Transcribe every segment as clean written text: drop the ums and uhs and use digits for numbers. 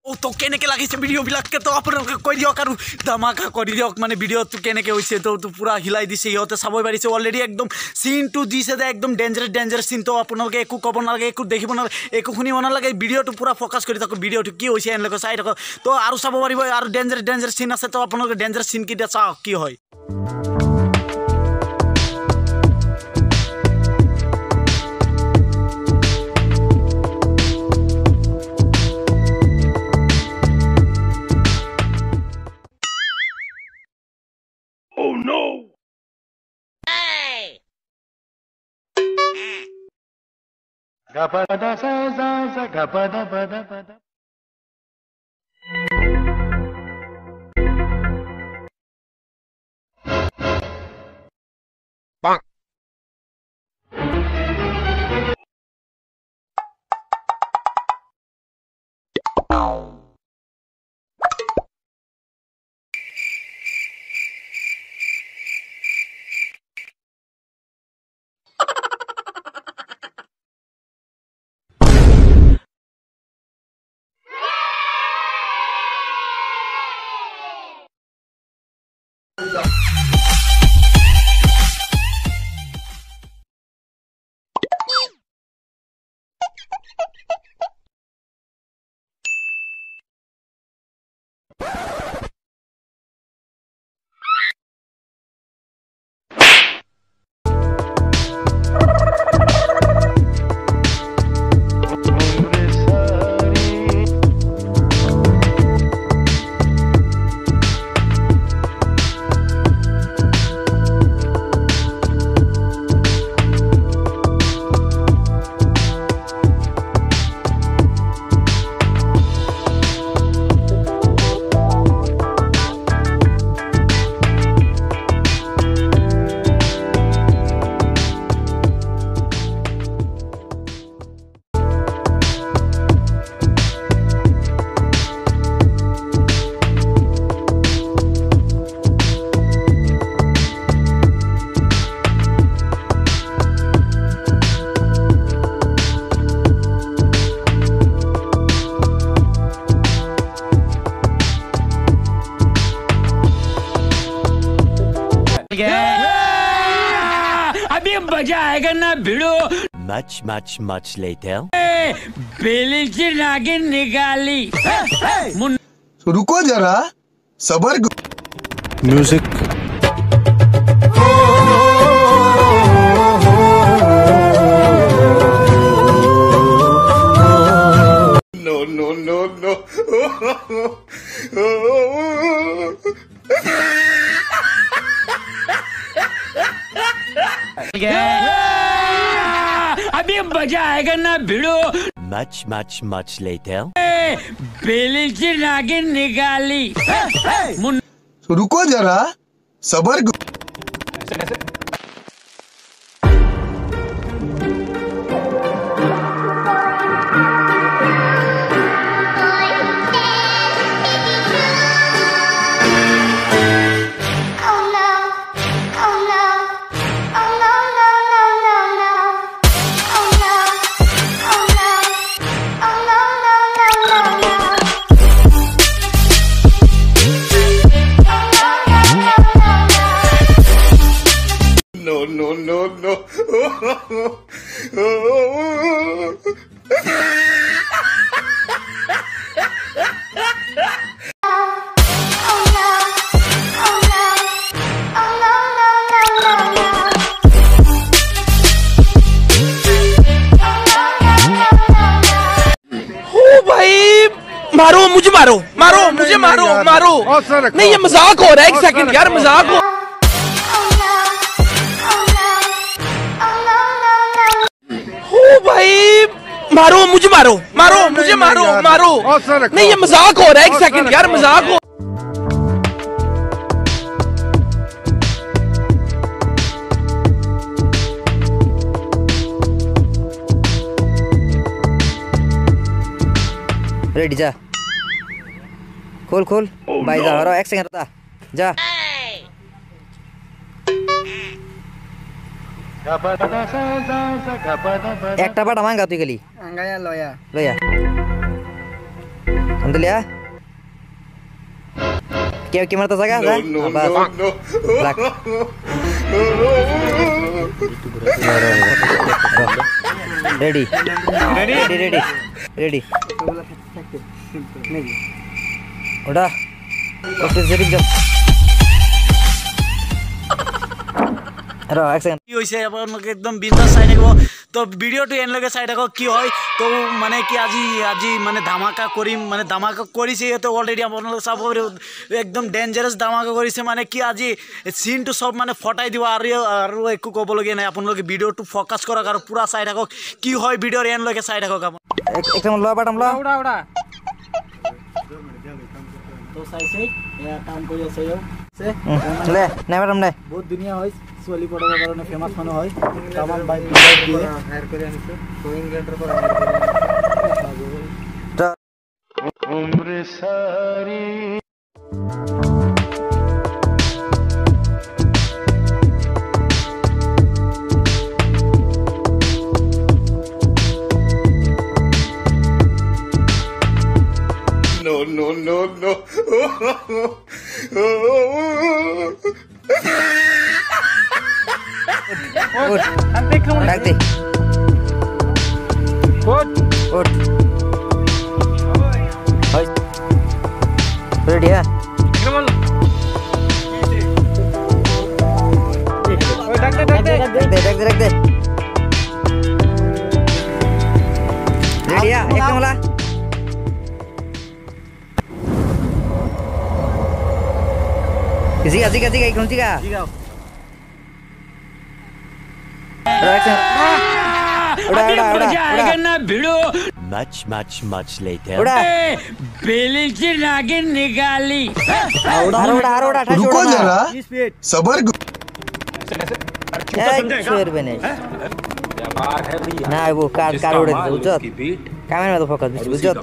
तो केनेके लागिছে ভিডিও বিলাকে তো আপোনালোকে কৈ দিয়ক আৰু ধামাকা কৰি দিয়ক মানে ভিডিওটো কেনেকে হৈছে তো পুৰা হিলাই দিছে ইহতে চাবই পাৰিছে অলৰেডি একদম সিনটো দিছে যে একদম ডেঞ্জারাস সিন তো আপোনালোকে একো ক'ব নালাগে একো দেখিব নালাগে একো শুনিব নালাগে ভিডিওটো পুৰা ফোকাস কৰি থাকক ভিডিওটো কি হৈছে এনেকৈ চাই থাকক তো আৰু চাব পাৰিব আৰু ডেঞ্জারাস সিন আছে তো আপোনালোকে ডেঞ্জারাস সিন কিটা চাওক কি হয় Oh no! Hey! Gapada sa za za gapada bada bada. Bang. अभी मजा आएगा ना भिड़ो Much later. बेली की नागिन निकाली रुको जरा सबर Music. No. अभी मजा आएगा ना भिड़ो Much later. बेली की नागिन निकाली रुको जरा सबर No. मारो मुझे मारो नहीं ये मजाक हो रहा है एक सेकंड यार मजाक हो भाई मारो मुझे मारो नहीं ये मजाक हो रहा है एक सेकंड यार मजाक हो रेडी जा खोल भाई जा रहा एक सेकंड रहता जा একটা বাটা মাঙ্গা তুই গেলি আঙ্গায়া লয়া লয়া Untuk lihat. Gimana tuh saga? No, no, no. Black. Ready. Udah. Oke, jadi jam. action. কি হইছে আপোনালোকে একদম বিন্দাস চাই থাকিব তো ভিডিওটো এনলৈকে চাই থাকক কি হয় তো মানে কি আজি মানে ধামাকা কৰিম মানে ধামাকা কৰিছে তো অলৰেডি আপোনালোকে চাব একদম ডেঞ্জাৰাস ধামাকা কৰিছে মানে কি আজি সিনটো সব মানে ফটাই দিব আৰু একো ক'বলগীয়া নাই আপোনালোকে ভিডিওটো ফোকাস কৰক আৰু পুৰা চাই থাকক কি হয় ভিডিওৰ এনলৈকে চাই থাকক একদম ল বাটাম ল উড়া তো চাইছে এয়া কাম কৰি আছে ले নাই বাটাম নাই বহুত দুনিয়া হয় সোয়ালি পড়ার কারণে ফেমাস মনে হয় তামাম বাইক দিয়ে হায়ার করে আনিছে গোয়িং গেন্ডার করে उम्र सारी No, no, no, no. Uठ रख दे उठ रेडी है रख दे रेडी है एक होला किसी का कौन सी का Much later. बेली नागिन निकाली रुको जरा सबर ना वो कार उड़े उज्जत कैमरा में तो फोकस उज्जत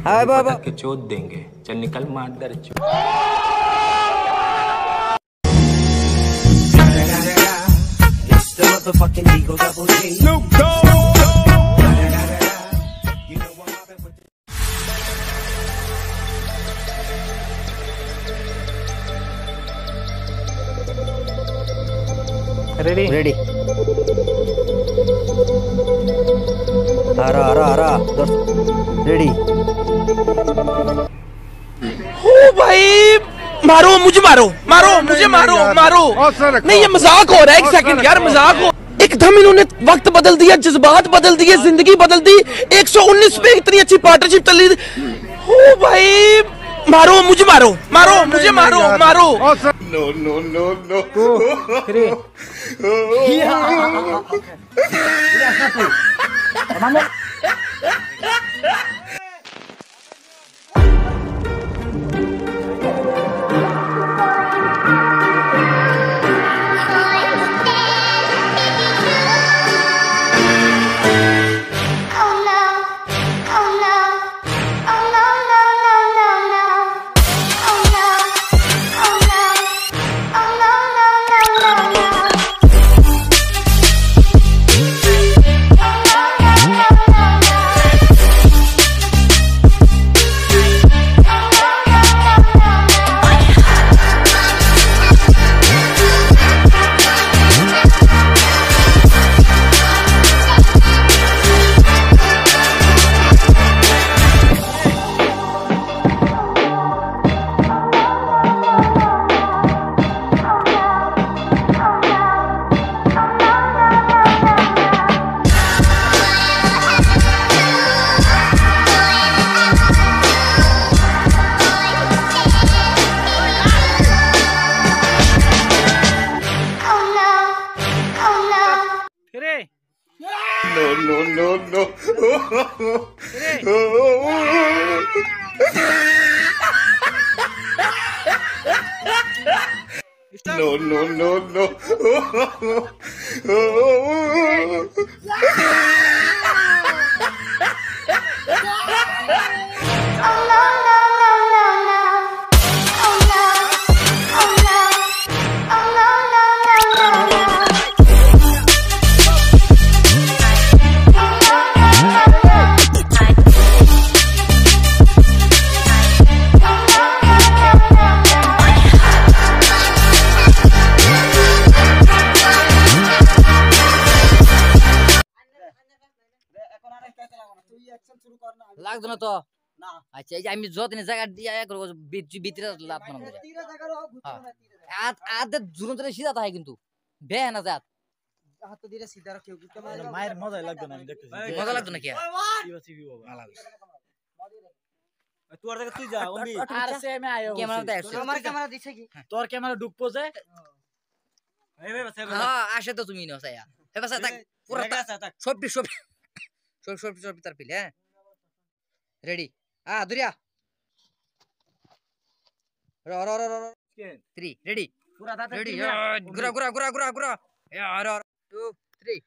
हां बाबा के चोट देंगे चल निकल मार दर Motherfucking Eagle Double G. Snoop Dogg. You know what happened with Ready. Ara. Ready. ओ भाई मारो मुझे मारो नहीं ये मजाक हो रहा है एक सेकंड यार मजाक हो एकदम इन्होंने वक्त बदल दिया जज्बात बदल दिए जिंदगी बदल दी 119 पे इतनी अच्छी पार्टनरशिप चल रही ओ भाई मारो मुझे मारो No. লাগতো না তো আচ্ছা এই যে আমি যতদিন জায়গা দিয়া করব ভিতরে লাভ না আদ জুরুন ধরে সিধা থাকে কিন্তু বে না জাত হাত দিয়ে সিধা রাখে মায়ের মজাই লাগতো না আমি দেখতেছি মজা লাগতো না কি তোর জায়গা তুই যা অম্বি আর সে আমি আয়ো ক্যামেরা দেখছ আমার ক্যামেরা দিছে কি তোর ক্যামেরা ঢুকবো যে এই ভাই বাসা হ্যাঁ আসে তো তুমি নসায়া হে বাসা থাক পুরো সবটি তার পিলে হ্যাঁ রেডি দুরিয়া র 3 রেডি পুরা দাঁত রেডি গুরা यार 2 3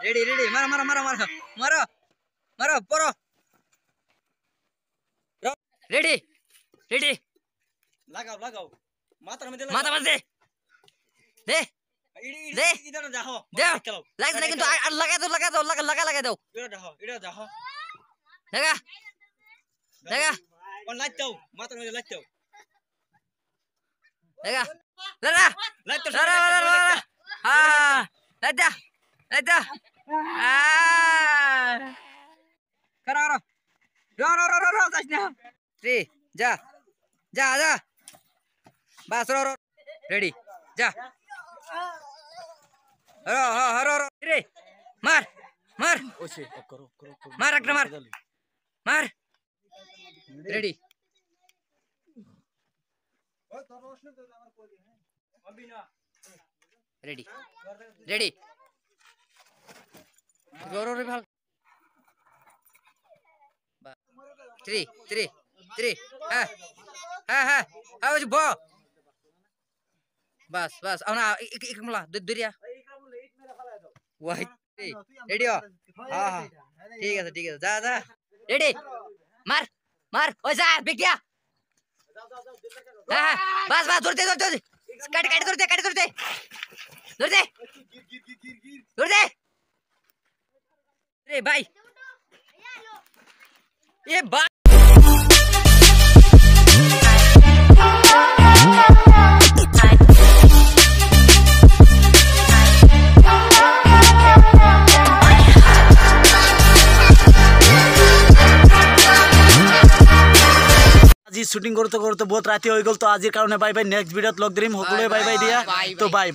रेडी मारो परो रेडी लगाओ माथा में दे इधर जाओ लाइक नहीं किंतु लगा दो लगा दो इधर जाओ लगा और लाइट दो माथा में लाइट दो लगा लाइट हां लाइट करो रो सजना 3 जा बस रो रेडी जा रो रे मार ओसे करो मार अग्र मार रेडी रेडी रो रे भाल 3 हाँ बो बस అవునా ఇకమలా దొరియా ওয়াই রেডি হ্যাঁ ঠিক আছে যা রেডি মার ওই যা বেগিয়া হ্যাঁ বাস ধরতে কাট ধরতে রে ভাই ये बात আজি শুটিং করতে বহুত রাতে হয়ে গেল তো আজির কারণে বাই বাই নেক্সট ভিডিওত লগ দিম সকলে বাই বাই দিয়া তো বাই